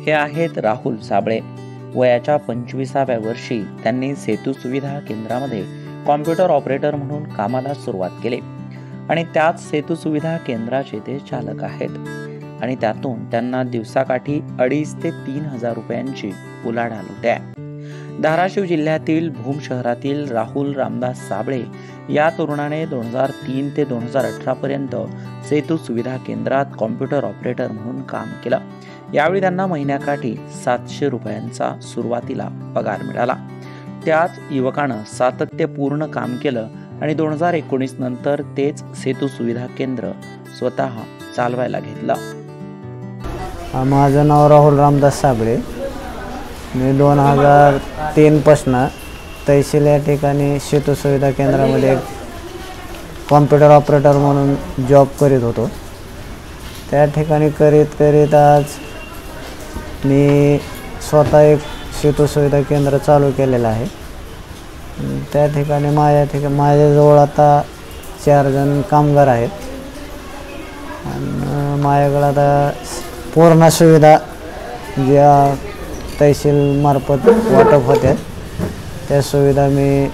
हे आहेत राहुल साबळे। वयाच्या 25व्या वर्षी त्यांनी सेतू सुविधा केंद्रामध्ये कॉम्प्युटर ऑपरेटर म्हणून कामाला सुरुवात केली आणि त्याच सेतू सुविधा केंद्राचे ते चालक आहेत आणि त्यातून त्यांना दिवसाकाठी 2,500 ते 3,000 रुपयांची उलाढाल होते। धाराशिव जिल्ह्यातील भूम शहरातील राहुल रामदास साबळे या तरुणाने 2003 ते 2018 पर्यंत सेतू सुविधा केंद्रात कॉम्प्युटर ऑपरेटर म्हणून काम केलं। यावेळी त्यांना महिन्याकाठी 700 रुपयांचा सुरुवातीला पगार मिळाला। त्याच युवकानं सातत्यपूर्ण काम केलं आणि 2019 नंतर तेच सेतू सुविधा केंद्र स्वतः चालवायला घेतलं। माझं नाव राहुल रामदास साबळे। मी 2003 पासून तहसील या ठिकाणी सेतू सुविधा केंद्रामध्ये कॉम्प्युटर ऑपरेटर म्हणून जॉब करीत होतो। त्या ठिकाणी करीत आज मी स्वतः एक सेतू सुविधा केंद्र चालू केलेलं आहे। त्या ठिकाणी माझ्याजवळ आता 4 जण कामगार आहेत आणि माझ्याकडे आता पूर्ण सुविधा ज्या तहसील मार्फत वाटप होत्या त्या सुविधा मी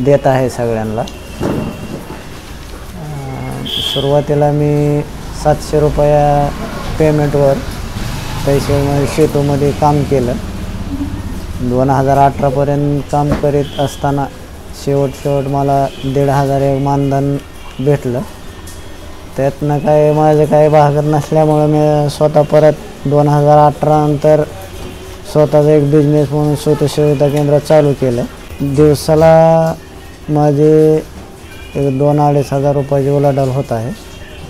देत आहे सगळ्यांना। सुरुवातीला मी 700 रुपया पेमेंटवर तहसील सेतूमध्ये काम केलं। 2018 पर्यंत काम करीत असताना शेवट मला 1,500 एक मानधन भेटलं। त्यातनं काय माझं काय भागत नसल्यामुळे मी स्वतः परत 2018 नंतर स्वतःचा एक बिझनेस म्हणून सेतू सुविधा केंद्र चालू केलं। दिवसाला माझे एक 2-2.5 हजार रुपयाची उलाढाल होत आहे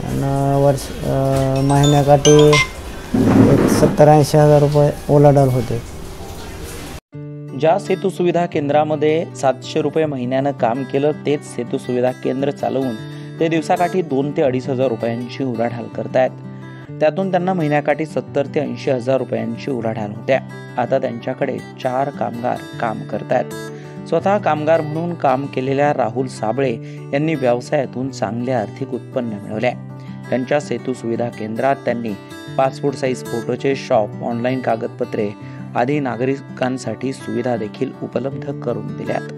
आणि महिन्याकाठी 70-80 हजार रुपये उलाढाल होते। ज्या सेतू सुविधा केंद्रामध्ये 700 रुपये महिन्यानं काम केलं तेच सेतू सुविधा केंद्र चालवून ते दिवसाकाठी 2 ते 2.5 हजार रुपयांची उलाढाल करतायत। त्यातून त्यांना महिन्याकाठी 70 ते 80 हजार रुपयांची उलाढाल होत्या। आता त्यांच्याकडे 4 कामगार काम करतायत। स्वतः कामगार म्हणून काम केलेल्या राहुल साबळे यांनी व्यवसायातून चांगले आर्थिक उत्पन्न मिळवले। त्यांच्या सेतू सुविधा केंद्रात त्यांनी पासपोर्ट साईज फोटोचे शॉप, ऑनलाईन कागदपत्रे आदी नागरिकांसाठी सुविधा देखील उपलब्ध करून दिल्यात।